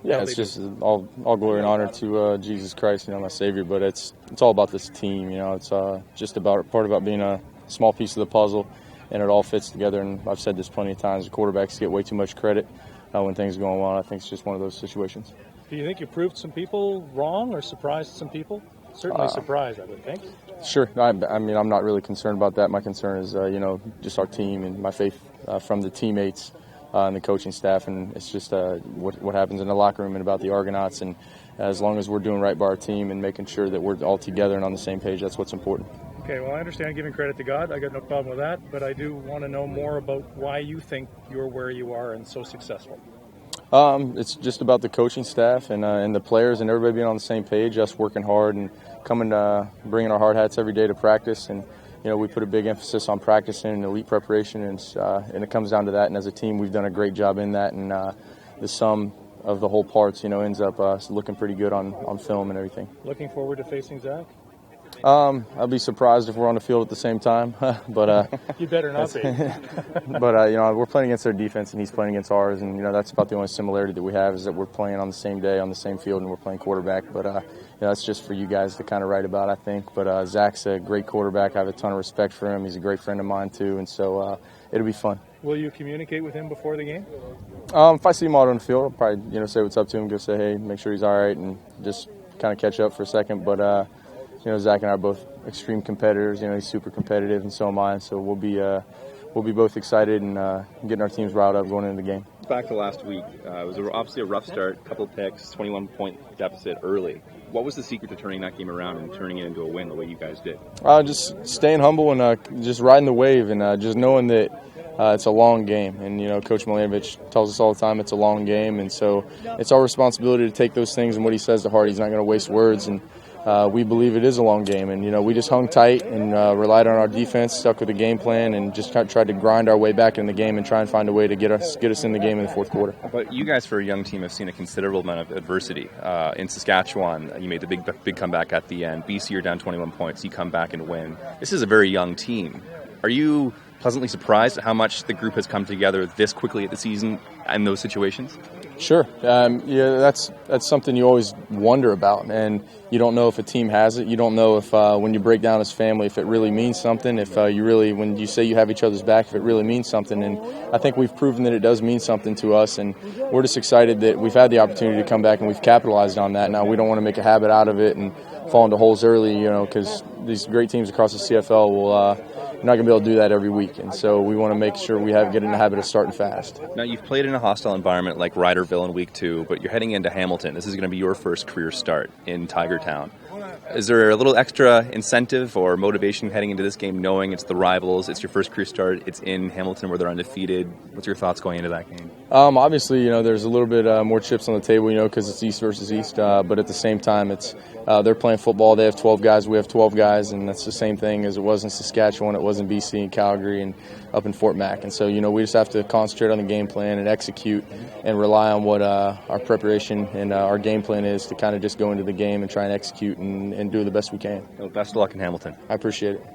Yeah, it's just all glory and honor to Jesus Christ, my Savior. But it's all about this team. It's just part about being a small piece of the puzzle, and it all fits together. And I've said this plenty of times: the quarterbacks get way too much credit when things are going well. I think it's just one of those situations. Do you think you proved some people wrong or surprised some people? Certainly surprised, I would think. Sure. I mean, I'm not really concerned about that. My concern is, just our team and my faith from the teammates and the coaching staff. And it's just what happens in the locker room and about the Argonauts. And as long as we're doing right by our team and making sure that we're all together and on the same page, that's what's important. Okay, well, I understand giving credit to God. I got no problem with that. But I do want to know more about why you think you're where you are and so successful. It's just about the coaching staff and the players and everybody being on the same page, us working hard and bringing our hard hats every day to practice. And, we put a big emphasis on practicing and elite preparation, and it comes down to that. And as a team, we've done a great job in that. And the sum of the whole parts, ends up looking pretty good on film and everything. Looking forward to facing Zach? I'll be surprised if we're on the field at the same time, but you better not be. But we're playing against their defense and he's playing against ours, and that's about the only similarity that we have is that we're playing on the same day on the same field and we're playing quarterback. But that's just for you guys to kind of write about, I think. But Zach's a great quarterback. I have a ton of respect for him. He's a great friend of mine too, and so it'll be fun. Will you communicate with him before the game? If I see him out on the field, I'll probably say what's up to him, go say hey, make sure he's all right, and just kind of catch up for a second. But Zach and I are both extreme competitors. He's super competitive, and so am I. So we'll be both excited and getting our teams riled up going into the game. Back to last week, it was obviously a rough start, couple picks, 21-point deficit early. What was the secret to turning that game around and turning it into a win the way you guys did? Just staying humble and just riding the wave and just knowing that it's a long game. And, Coach Milanovic tells us all the time it's a long game. And so it's our responsibility to take those things and what he says to heart. He's not going to waste words. And we believe it is a long game. And, we just hung tight and relied on our defense, stuck with the game plan, and just tried to grind our way back in the game and try and find a way to get us in the game in the fourth quarter. But you guys, for a young team, have seen a considerable amount of adversity. In Saskatchewan, you made the big comeback at the end. BC, you're down 21 points. You come back and win. This is a very young team. Are you pleasantly surprised at how much the group has come together this quickly at the season in those situations? Sure. That's something you always wonder about, and you don't know if a team has it. You don't know if when you break down as family, if it really means something, if when you say you have each other's back, if it really means something. And I think we've proven that it does mean something to us, and we're just excited that we've had the opportunity to come back and we've capitalized on that. Now we don't want to make a habit out of it and fall into holes early, because these great teams across the CFL will you're not going to be able to do that every week, and so we want to make sure we get in the habit of starting fast. Now, you've played in a hostile environment like Ryderville in week 2, but you're heading into Hamilton. This is going to be your first career start in Tigertown. Is there a little extra incentive or motivation heading into this game, knowing it's the rivals, it's your first career start, it's in Hamilton where they're undefeated? What's your thoughts going into that game? Obviously, there's a little bit more chips on the table, because it's East versus East, but at the same time, it's they're playing football. They have 12 guys, we have 12 guys, and that's the same thing as it was in Saskatchewan, it was in BC and Calgary and up in Fort Mac. And so, we just have to concentrate on the game plan and execute and rely on what our preparation and our game plan is to kind of just go into the game and try and execute and do the best we can. Well, best of luck in Hamilton. I appreciate it.